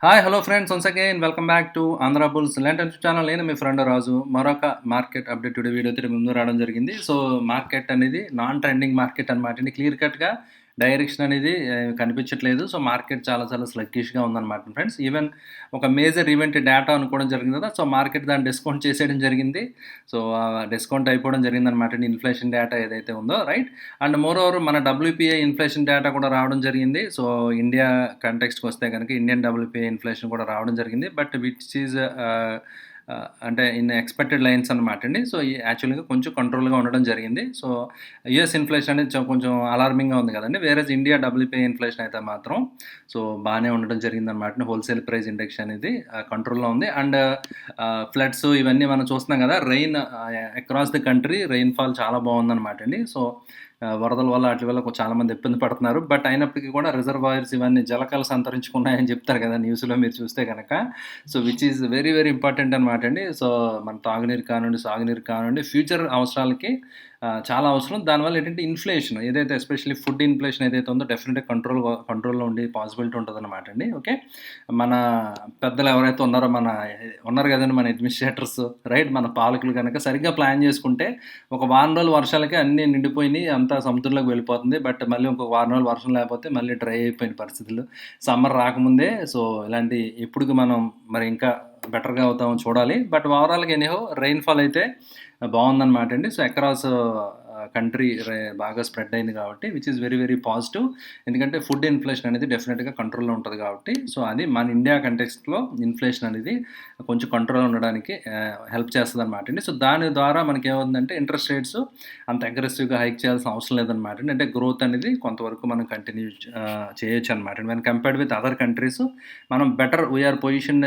Hi hello friends, once again welcome back to Andhra bulls land channel. నేను మీ friend రాజు. మరొక market updated వీడియోతో ముందు రావడం జరిగింది. సో మార్కెట్ అనేది నాన్ ట్రెండింగ్ మార్కెట్ అనమాట అండి. క్లియర్ కట్గా డైరెక్షన్ అనేది కనిపించట్లేదు. సో మార్కెట్ చాలా చాలా స్లగ్గిష్గా ఉందన్నమాట ఫ్రెండ్స్. ఈవెన్ ఒక మేజర్ ఈవెంట్ డేటా అనుకోవడం జరిగింది కదా, సో మార్కెట్ దాన్ని డిస్కౌంట్ చేసేయడం జరిగింది. సో డిస్కౌంట్ అయిపోవడం జరిగిందనమాట అండి, ఇన్ఫ్లేషన్ డేటా ఏదైతే ఉందో, రైట్. అండ్ మోర్ ఓవర్ మన డబ్ల్యూపీఐ ఇన్ఫ్లేషన్ డేటా కూడా రావడం జరిగింది. సో ఇండియా కంటెక్స్ట్కి వస్తే కనుక ఇండియన్ డబ్ల్యూపీఐ ఇన్ఫ్లేషన్ కూడా రావడం జరిగింది. బట్ విచ్ ఈజ్ అంటే ఇన్ ఎక్స్పెక్టెడ్ లైన్స్ అనమాట అండి. సో యాక్చువల్గా కొంచెం కంట్రోల్గా ఉండడం జరిగింది. సో యుఎస్ ఇన్ఫ్లేషన్ అనేది కొంచెం అలార్మింగ్గా ఉంది కదండి. వేరే ఇండియా డబ్ల్యూపీఐ ఇన్ఫ్లేషన్ అయితే మాత్రం సో బాగానే ఉండడం జరిగింది అనమాట. హోల్సేల్ ప్రైస్ ఇండెక్స్ అనేది కంట్రోల్లో ఉంది. అండ్ ఫ్లడ్స్ ఇవన్నీ మనం చూస్తున్నాం కదా, rain across the country rainfall చాలా బాగుందన్నమాట అండి. సో వరదల వల్ల వాటి వల్ల చాలామంది ఇబ్బంది పడుతున్నారు. బట్ అయినప్పటికీ కూడా రిజర్వాయర్స్ ఇవన్నీ జలకాలు సంతరించుకున్నాయని చెప్తారు కదా న్యూస్లో మీరు చూస్తే కనుక. So which is very very important అనమాట అండి. సో మన తాగునీరు కానివ్వండి, సాగునీరు కానివ్వండి, ఫ్యూచర్ అవసరాలకి చాలా అవసరం. దానివల్ల ఏంటంటే ఇన్ఫ్లేషన్ ఏదైతే ఎస్పెషల్లీ ఫుడ్ ఇన్ఫ్లేషన్ ఏదైతే ఉందో డెఫినెట్గా కంట్రోల్లో ఉండే పాసిబిలిటీ ఉంటుంది అనమాట అండి. ఓకే, మన పెద్దలు ఎవరైతే ఉన్నారు కదండి, మన అడ్మినిస్ట్రేటర్స్, రైట్, మన పాలకులు కనుక సరిగ్గా ప్లాన్ చేసుకుంటే ఒక వారం రోజులు వర్షాలకి అన్నీ నిండిపోయినాయి, అంతా సముద్రంలోకి వెళ్ళిపోతుంది. బట్ మళ్ళీ ఇంకొక వారం రోజులు వర్షం లేకపోతే మళ్ళీ డ్రై అయిపోయిన పరిస్థితులు. సమ్మర్ రాకముందే సో ఇలాంటి ఇప్పటికి మనం మరి ఇంకా బెటర్గా అవుతామో చూడాలి. బట్ ఓవరాల్గా ఎనీహో రెయిన్ఫాల్ అయితే బాగుందన్నమాట అండి. సో అక్రాస్ కంట్రీ బాగా స్ప్రెడ్ అయింది కాబట్టి which is very very positive. ఎందుకంటే ఫుడ్ ఇన్ఫ్లేషన్ అనేది డెఫినెట్గా కంట్రోల్లో ఉంటుంది కాబట్టి. సో అది మన ఇండియా కంటెక్స్ట్లో ఇన్ఫ్లేషన్ అనేది కొంచెం కంట్రోల్ ఉండడానికి హెల్ప్ చేస్తుంది అనమాట అండి. సో దాని ద్వారా మనకి ఏమవుతుందంటే ఇంట్రెస్ట్ రేట్స్ అంత అగ్రెసివ్గా హైక్ చేయాల్సిన అవసరం లేదనమాట అండి. అంటే గ్రోత్ అనేది కొంతవరకు మనం కంటిన్యూ చేయొచ్చు అనమాట అండి. When compared with other countries మనం వీఆర్ పొజిషన్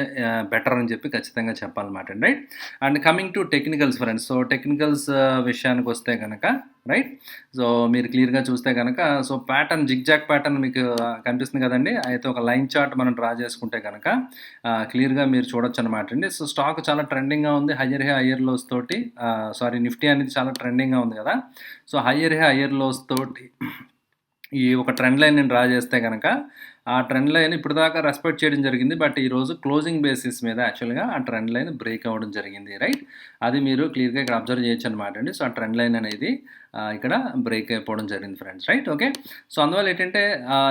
బెటర్ అని చెప్పి ఖచ్చితంగా చెప్పాలన్నమాట అండి, right. And coming to technicals friends. So technicals విషయానికి వస్తే కనుక, రైట్, సో మీరు క్లియర్గా చూస్తే కనుక సో ప్యాటర్న్ జిగ్జాగ్ ప్యాటర్న్ మీకు కనిపిస్తుంది కదండి. అయితే ఒక లైన్ చార్ట్ మనం డ్రా చేసుకుంటే కనుక క్లియర్గా మీరు చూడొచ్చు అనమాట అండి. సో స్టాక్ చాలా ట్రెండింగ్గా ఉంది, హయ్యర్ లోస్ తోటి. నిఫ్టీ అనేది చాలా ట్రెండింగ్గా ఉంది కదా. సో హయ్యర్ లోస్ తోటి ఈ ఒక ట్రెండ్ లైన్ నేను డ్రా చేస్తే కనుక ఆ ట్రెండ్ లైన్ ఇప్పుడు దాకా రెస్పెక్ట్ చేయడం జరిగింది. బట్ ఈరోజు క్లోజింగ్ బేసిస్ మీద యాక్చువల్గా ఆ ట్రెండ్ లైన్ బ్రేక్ అవ్వడం జరిగింది, రైట్. అది మీరు క్లియర్గా ఇక్కడ అబ్జర్వ్ చేయొచ్చు అనమాట అండి. సో ఆ ట్రెండ్ లైన్ అనేది ఇక్కడ బ్రేక్ అయిపోవడం జరిగింది ఫ్రెండ్స్, రైట్. ఓకే, సో అందువల్ల ఏంటంటే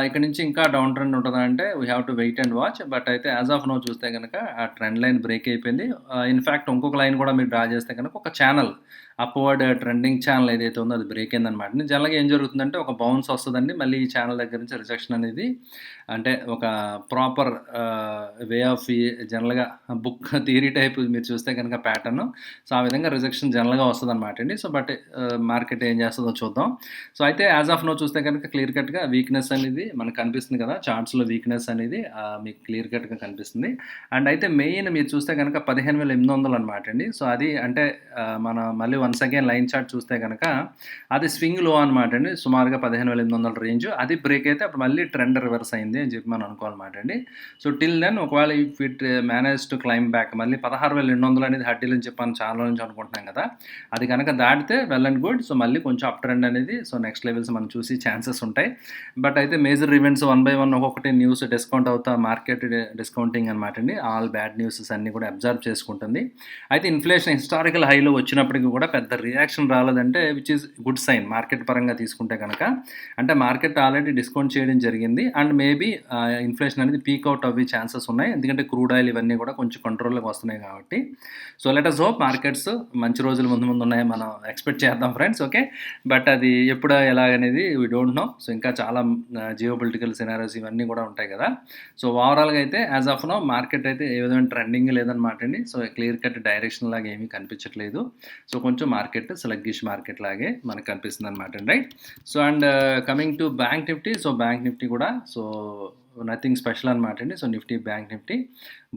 ఇక్కడ నుంచి ఇంకా డౌన్ ట్రెండ్ ఉంటుందా అంటే we have to wait and watch. But అయితే యాజ్ ఆఫ్ నో చూస్తే కనుక ఆ ట్రెండ్ లైన్ బ్రేక్ అయిపోయింది. ఇన్ఫ్యాక్ట్ ఇంకొక లైన్ కూడా మీరు డ్రా చేస్తే కనుక ఒక ఛానల్ అప్వర్డ్ ట్రెండింగ్ ఛానల్ ఏదైతే ఉందో అది బ్రేక్ అయిందనమాట. జనరల్గా ఏం జరుగుతుందంటే ఒక బౌన్స్ వస్తుందండి, మళ్ళీ ఈ ఛానల్ దగ్గర నుంచి రిజెక్షన్ అనేది, అంటే ఒక ప్రాపర్ వే ఆఫ్ జనరల్గా బుక్ థియరీ టైప్ మీరు చూస్తే కనుక ప్యాటర్న్. సో ఆ విధంగా రిజెక్షన్ జనరల్గా వస్తుంది అనమాట అండి. సో బట్ మార్కెట్ ఏం చేస్తుందో చూద్దాం. సో అయితే యాజ్ ఆఫ్ నో చూస్తే కనుక క్లియర్ కట్గా వీక్నెస్ అనేది మనకు కనిపిస్తుంది కదా, చార్ట్స్లో వీక్నెస్ అనేది మీకు క్లియర్ కట్గా కనిపిస్తుంది. అండ్ అయితే మెయిన్ మీరు చూస్తే కనుక 15,800 అనమాట అండి. సో అది అంటే మన మళ్ళీ వన్స్ అగైన్ లైన్ చార్ట్ చూస్తే కనుక అది స్వింగ్ లో అనమాట అండి. సుమారుగా 15,800 రేంజ్ అది బ్రేక్ అయితే అప్పుడు మళ్ళీ ట్రెండ్ రివర్స్ అయింది అని చెప్పి మనం అనుకోవాలన్నమాట అండి. సో టిల్ దెన్ ఒకవేళ if it manage to claim back, మళ్ళీ 16,200 అనేది హడ్డీలు అని చెప్పి మనం చాలా నుంచి అనుకుంటున్నాం కదా, అది కనుక దాటితే వెల్ అండ్ గుడ్. సో మళ్ళీ కొంచెం అప్ ట్రెండ్ అనేది సో నెక్స్ట్ లెవెల్స్ మనం చూసి ఛాన్సెస్ ఉంటాయి. బట్ అయితే మేజర్ ఈవెంట్స్ 1 by 1 ఒక్కొక్కటి న్యూస్ డిస్కౌంట్ అవుతా, మార్కెట్ డిస్కౌంటింగ్ అనమాట అండి. ఆల్ బ్యాడ్ న్యూసెస్ అన్నీ కూడా అబ్జర్వ్ చేసుకుంటుంది. అయితే ఇన్ఫ్లేషన్ హిస్టారికల్ హైలో వచ్చినప్పటికీ కూడా పెద్ద రియాక్షన్ రాలేదంటే which is good sign market పరంగా తీసుకుంటే కనుక. అంటే మార్కెట్ ఆల్రెడీ డిస్కౌంట్ చేయడం జరిగింది అండ్ మేబీ ఇన్ఫ్లేషన్ అనేది పీక్ అవుట్ అవ్వే ఛాన్సెస్ ఉన్నాయి. ఎందుకంటే క్రూడ్ ఆయిల్ ఇవన్నీ కూడా కొంచెం కంట్రోల్లోకి వస్తున్నాయి కాబట్టి. So let us hope markets మంచి రోజులు ముందు ఉన్నాయి మనం ఎక్స్పెక్ట్ చేద్దాం ఫ్రెండ్స్. ఓకే, బట్ అది ఎప్పుడు ఎలాగనేది వీ డోంట్ నో. సో ఇంకా చాలా జియో పొలిటికల్ సినారియోస్ ఇవన్నీ కూడా ఉంటాయి కదా. సో ఓవరాల్గా అయితే యాజ్ ఆఫ్ నో మార్కెట్ అయితే ఏ విధమైన ట్రెండింగ్ లేదనమాట అండి. సో క్లియర్ కట్ డైరెక్షన్ లాగా ఏమీ కనిపించట్లేదు. సో కొంచెం మార్కెట్ స్లగ్గిష్ మార్కెట్ లాగే మనకు కనిపిస్తుంది అనమాట అండి, right. So and coming to bank Nifty. So bank Nifty కూడా సో నథింగ్ స్పెషల్ అనమాట అండి. So Nifty bank Nifty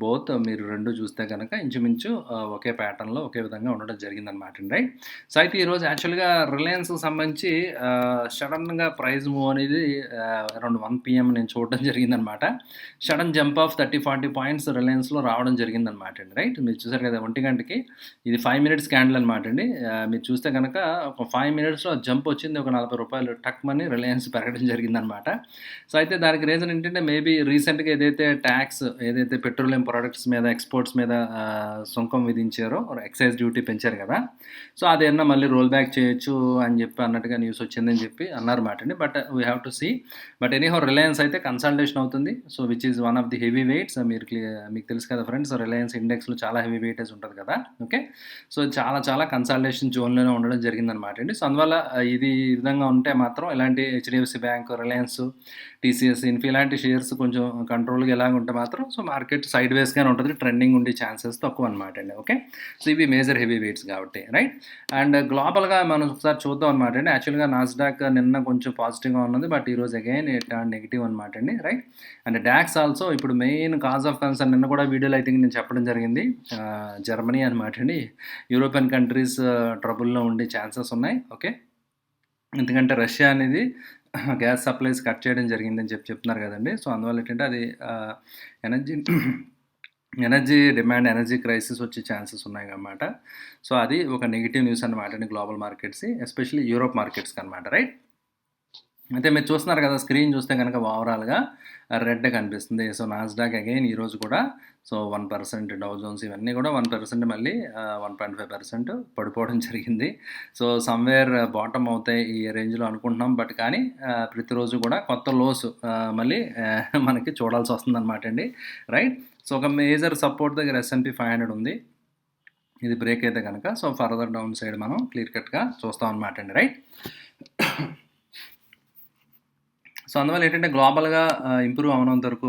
both మీరు రెండు చూస్తే కనుక ఇంచుమించు ఒకే ప్యాటర్న్లో ఒకే విధంగా ఉండడం జరిగిందనమాట అండి, రైట్. సో అయితే ఈరోజు యాక్చువల్గా రిలయన్స్కి సంబంధించి సడన్గా ప్రైస్ మూవ్ అనేది అరౌండ్ 1 PM నేను చూడడం జరిగిందనమాట. సడన్ జంప్ ఆఫ్ 30-40 పాయింట్స్ రిలయన్స్లో రావడం జరిగిందనమాట అండి, రైట్. మీరు చూసారు కదా 1 గంటకి ఇది 5 minutes క్యాండిల్ అనమాట అండి. మీరు చూస్తే కనుక ఒక 5 minutesలో జంప్ వచ్చింది, ఒక 40 రూపాయలు టక్ మనీ రిలయన్స్ పెరగడం జరిగిందనమాట. సో అయితే దానికి రీజన్ ఏంటంటే మేబీ రీసెంట్‌గా ఏదైతే పెట్రోలియం ప్రొడక్ట్స్ మీద, ఎక్స్‌పోర్ట్స్ మీద సుంకం విధించారో, ఎక్సైజ్ డ్యూటీ పెంచారు కదా! సో, అదేమన్నా మళ్ళీ రోల్ బ్యాక్ చేయొచ్చు అని చెప్పి అన్నట్టుగా న్యూస్ వచ్చిందని చెప్పి అన్నారన్నమాట అండి. But we have to see. But anyhow Reliance అయితే కన్సాలిడేషన్ అవుతుంది. So, which is one of the heavy weights. మీకు తెలుసు కదా ఫ్రెండ్స్, రిలయన్స్ ఇండెక్స్‌లో చాలా హెవీ వెయిటేజ్ ఉంటది కదా! ఓకే. సో, చాలా చాలా కన్సాలిడేషన్ జోన్‌లోనే ఉండడం జరిగిందన్నమాట అండి. సో, అందువల్ల ఇది ఈ విధంగా ఉంటే మాత్రం ఇలాంటి HDFC bank, Reliance, TCS, Infy ఇలాంటి షేర్స్ కొంచెం కంట్రోల్‌గా ఎలాగ ఉంటే మాత్రం సో, మార్కెట్ సైడ్ వేస్‌గానే ఉంటది. ట్రెండింగ్ ఉండే ఛాన్సెస్ తక్కువన్నమాట అండి. ఓకే. సో, ఇవి మేజర్ హెవీ వెయిట్స్ కాబట్టి రైట్. అండ్ గ్లోబల్‌గా మనం ఒకసారి చూద్దాం అనమాట అండి. యాక్చువల్‌గా నాస్డాక్ నిన్న కొంచెం పాజిటివ్‌గా ఉన్నది. బట్ ఈరోజు అగైన్ ఇట్ టర్న్ నెగెటివ్ అనమాట అండి. రైట్. అండ్ డాక్స్ ఆల్సో ఇప్పుడు మెయిన్ కాజ్ ఆఫ్ కన్సర్న్ నిన్న కూడా వీడియోలో ఐ థింక్ నేను చెప్పడం జరిగింది. జర్మనీ అనమాట అండి. యూరోపియన్ కంట్రీస్ ట్రబుల్‌లో ఉండే ఛాన్సెస్ ఉన్నాయి. ఓకే. ఎందుకంటే రష్యా అనేది గ్యాస్ సప్లైస్ కట్ చేయడం జరిగిందని చెప్తున్నారు కదండి. సో, అందువల్ల ఏంటంటే అది energy energy demand, energy crisis వచ్చే ఛాన్సెస్ ఉన్నాయన్నమాట. సో, అది ఒక నెగెటివ్ న్యూస్ అనమాట అండి గ్లోబల్ మార్కెట్స్, ఎస్పెషల్లీ యూరోప్ మార్కెట్స్‌కి అనమాట. రైట్. అయితే మీరు చూస్తున్నారు కదా, స్క్రీన్ చూస్తే కనుక ఓవరాల్‌గా రెడ్ కనిపిస్తుంది. సో, నాస్డాక్ అగైన్ ఈరోజు కూడా సో, 1% డౌ జోన్స్ ఇవన్నీ కూడా 1% మళ్ళీ 1.5% పడిపోవడం జరిగింది. సో, సమ్‌వేర్ బాటమ్ అవుతాయి ఈ రేంజ్‌లో అనుకుంటున్నాం. బట్ కానీ ప్రతిరోజు కూడా కొత్త లోస్ మళ్ళీ మనకి చూడాల్సి వస్తుందన్నమాట అండి. రైట్. సో, ఒక మేజర్ సపోర్ట్ దగ్గర S&P 500 ఉంది. ఇది బ్రేక్ అయితే కనుక సో, ఫర్దర్ డౌన్ సైడ్ మనం క్లియర్ కట్‌గా చూస్తాం అనమాట అండి. రైట్. సో, అందువల్ల ఏంటంటే గ్లోబల్‌గా ఇంప్రూవ్ అవ్వనంత వరకు,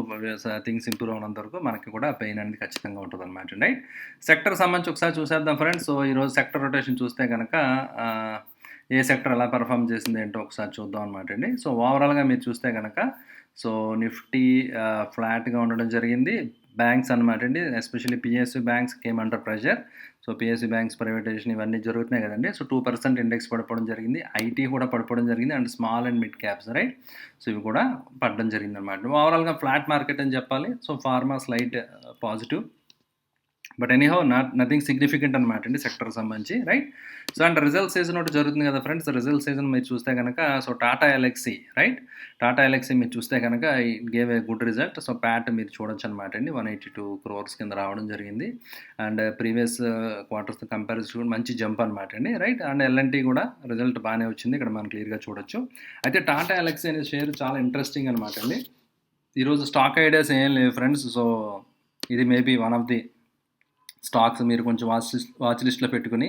థింగ్స్ ఇంప్రూవ్ అవ్వనంత వరకు మనకి కూడా పెయిన్ అనేది ఖచ్చితంగా ఉంటుందన్నమాట. రైట్. సెక్టర్ సంబంధించి ఒకసారి చూసేద్దాం ఫ్రెండ్స్. సో, ఈరోజు సెక్టర్ రొటేషన్ చూస్తే కనుక ఏ సెక్టర్ ఎలా పెర్ఫార్మ్ చేసింది ఏంటో ఒకసారి చూద్దాం అనమాట అండి. సో, ఓవరాల్‌గా మీరు చూస్తే కనుక సో, నిఫ్టీ ఫ్లాట్‌గా ఉండడం జరిగింది. బ్యాంక్స్ అనమాట అండి, especially PSU banks came under pressure. So, PSU banks privatisation ఇవన్నీ జరుగుతున్నాయి కదండి. సో, 2% ఇండెక్స్ పడిపోవడం జరిగింది. ఐటీ కూడా పడిపోవడం జరిగింది. And small and mid caps. Right. So, ఇవి కూడా పడడం జరిగిందనమాట. ఓవరాల్‌గా ఫ్లాట్ మార్కెట్ అని చెప్పాలి. So, pharma slight positive. But anyhow nothing significant అనమాట అండి సెక్టర్ సంబంధించి. Right. So, and result season ఒకటి జరుగుతుంది కదా ఫ్రెండ్స్. రిజల్ట్ సీజన్ మీరు చూస్తే కనుక so, Tata LXI. Right. Tata LXI మీరు చూస్తే కనుక it gave a good result. So, Pat మీరు చూడొచ్చు అనమాట అండి. 182 crores కింద రావడం జరిగింది. అండ్ ప్రీవియస్ క్వార్టర్స్తో కంపారిజన్ మంచి జంప్ అనమాట అండి. రైట్. అండ్ ఎల్ఎన్టీ కూడా రిజల్ట్ బాగానే వచ్చింది. ఇక్కడ మనం క్లియర్గా చూడొచ్చు. అయితే టాటా ఎల్ఎక్సీ అనే షేర్ చాలా ఇంట్రెస్టింగ్ అనమాట అండి. ఈరోజు స్టాక్ ఐడియాస్ ఏం లేవు ఫ్రెండ్స్. సో, ఇది maybe one of the stocks మీరు కొంచెం వాచ్ లిస్ట్లో పెట్టుకుని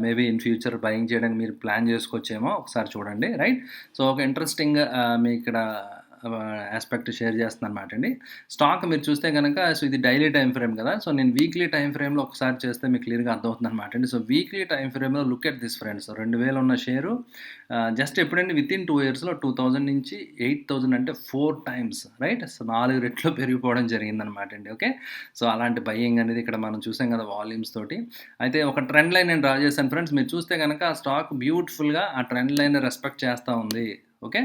మేబీ ఇన్ ఫ్యూచర్ బయింగ్ చేయడానికి మీరు ప్లాన్ చేసుకోవచ్చేమో, ఒకసారి చూడండి. రైట్. సో, ఒక ఇంట్రెస్టింగ్ మీ ఇక్కడ ఆస్పెక్ట్ షేర్ చేస్తున్నాను అనమాట అండి. స్టాక్ మీరు చూస్తే కనుక సో, ఇది డైలీ టైం ఫ్రేమ్ కదా. సో, నేను వీక్లీ టైం ఫ్రేమ్లో ఒకసారి చేస్తే మీకు క్లియర్గా అర్థమవుతుంది అనమాట అండి. సో, వీక్లీ టైం ఫ్రేమ్లో లుక్ ఎట్ దిస్ ఫ్రెండ్స్. 2000 ఉన్న షేరు జస్ట్ ఎప్పుడండి వితిన్ 2 yearsలో 2000 నుంచి 8000 అంటే 4 times. రైట్. సో, 4 రెట్లు పెరిగిపోవడం జరిగిందనమాట అండి. ఓకే. సో, అలాంటి బయ్యింగ్ అనేది ఇక్కడ మనం చూసాం కదా వాల్యూమ్స్ తోటి. అయితే ఒక ట్రెండ్ లైన్ నేను డ్రా చేశాను ఫ్రెండ్స్. మీరు చూస్తే కనుక స్టాక్ బ్యూటిఫుల్గా ఆ ట్రెండ్ లైన్ రెస్పెక్ట్ చేస్తూ ఉంది. ఓకే.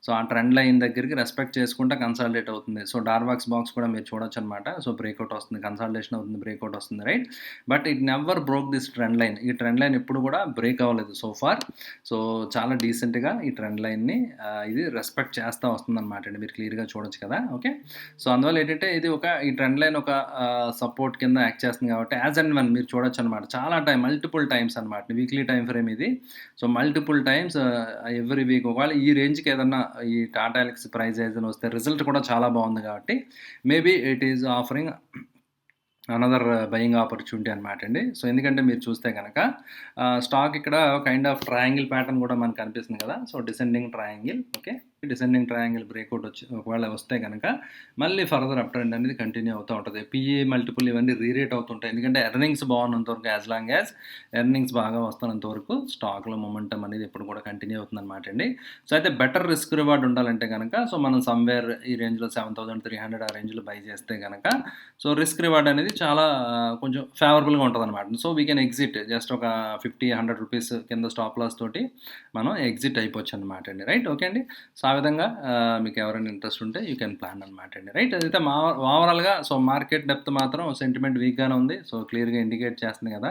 సో, ఆ ట్రెండ్ లైన్ దగ్గరికి రెస్పెక్ట్ చేసుకుంటా కన్సాలిడేట్ అవుతుంది. సో, డార్బాక్స్ బాక్స్ కూడా మీరు చూడొచ్చు అనమాట. సో, బ్రేక్అవుట్ వస్తుంది, కన్సాలిడేషన్ అవుతుంది, బ్రేక్అవుట్ వస్తుంది. Right. But it never broke this trend line. ఈ ట్రెండ్ లైన్ ఎప్పుడు కూడా బ్రేక్ అవ్వలేదు సో ఫార్. సో, చాలా డీసెంట్గా ఈ ట్రెండ్ లైన్ని ఇది రెస్పెక్ట్ చేస్తూ వస్తుంది అనమాట అండి. మీరు క్లియర్గా చూడొచ్చు కదా. ఓకే. సో, అందువల్ల ఏంటంటే ఇది ఈ ట్రెండ్ లైన్ ఒక సపోర్ట్ కింద యాక్ట్ చేస్తుంది కాబట్టి యాజ్ అండ్ వన్ మీరు చూడొచ్చు అనమాట. చాలా మల్టిపుల్ టైమ్స్ అనమాట. వీక్లీ టైం ఫ్రేమ్ ఇది. So, multiple times every week ఒకవేళ ఈ రేంజ్కి ఏదన్నా ఈ టాటా ఎల్ఎక్సీ ప్రైస్ ఏదైనా వస్తే రిజల్ట్ కూడా చాలా బాగుంది కాబట్టి maybe it is offering another buying opportunity అనమాట అండి. సో, ఎందుకంటే మీరు చూస్తే కనుక స్టాక్ ఇక్కడ కైండ్ ఆఫ్ ట్రయాంగిల్ ప్యాటర్న్ కూడా మనకు కనిపిస్తుంది కదా. So, descending triangle. Okay. Descending triangle breakout ఒకవేళ వస్తే కనుక మళ్ళీ ఫర్దర్ అప్ ట్రెండ్ అనేది కంటిన్యూ అవుతూ ఉంటుంది. పిఏ మల్టిపుల్ ఇవన్నీ రీరేట్ అవుతుంటాయి. ఎందుకంటే ఎర్నింగ్స్ బాగున్నంత వరకు, యాజ్ లాంగ్ యాజ్ ఎర్నింగ్స్ బాగా వస్తున్నంత వరకు స్టాక్లో మొమెంటం అనేది ఎప్పుడు కూడా కంటిన్యూ అవుతుంది అనమాట అండి. సో, అయితే బెటర్ రిస్క్ రివార్డ్ ఉండాలంటే కనుక సో, మనం సమ్వేర్ ఈ రేంజ్లో 7300 ఆ రేంజ్లో బై చేస్తే కనుక సో, రిస్క్ రివార్డ్ అనేది చాలా కొంచెం ఫేవరబుల్గా ఉంటుంది అనమాట. So, we can exit just ఒక 50-100 రూపీస్ కింద స్టాప్ లాస్ తోటి మనం ఎగ్జిట్ అయిపోవచ్చు అనమాట అండి. రైట్. ఓకే అండి. సో, ఆ విధంగా మీకు ఎవరైనా ఇంట్రెస్ట్ ఉంటే యూ కెన్ ప్లాన్ అనమాట అండి. రైట్. అదైతే ఓవరాల్గా సో, మార్కెట్ డెప్త్ మాత్రం సెంటిమెంట్ వీక్గానే ఉంది. సో, క్లియర్గా ఇండికేట్ చేస్తుంది కదా.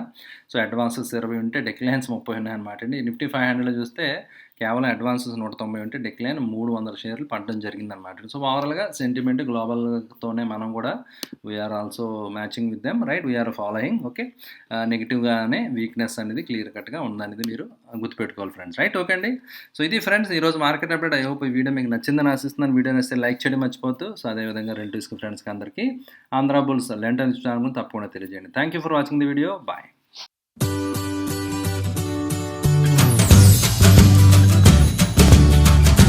సో, అడ్వాన్సెస్ 20 ఉంటే డిక్లైన్స్ 30 ఉన్నాయన్నమాట అండి. నిఫ్టీ 500లో చూస్తే కేవలం అడ్వాన్సెస్ 190 ఉంటే డిక్లైన్ 300 షేర్లు పడడం జరిగిందనమాట. సో ఓవరాల్గా సెంటిమెంట్ గ్లోబల్తోనే మనం కూడా we're also matching with them, right? We're following. Okay, నెగిటివ్గానే వీక్నెస్ అనేది క్లియర్ కట్గా ఉందనేది మీరు గుర్తుపెట్టుకోవాలి ఫ్రెండ్స్, రైట్? ఓకే అండి. సో ఇది ఫ్రెండ్స్ ఈరోజు మార్కెట్ అప్డేట్. ఐ హోప్ ఈ వీడియో మీకు నచ్చిందని ఆశిస్తున్నాను. వీడియో నచ్చితే లైక్ చేయడం మర్చిపోతూ, సో అదేవిధంగా రిలేటివ్స్కి, ఫ్రెండ్స్కి అందరికీ ఆంధ్ర బుల్స్ లెంటన్ ఛానల్ తప్పకుండా తెలియజేయండి. Thank you for watching the video. Bye.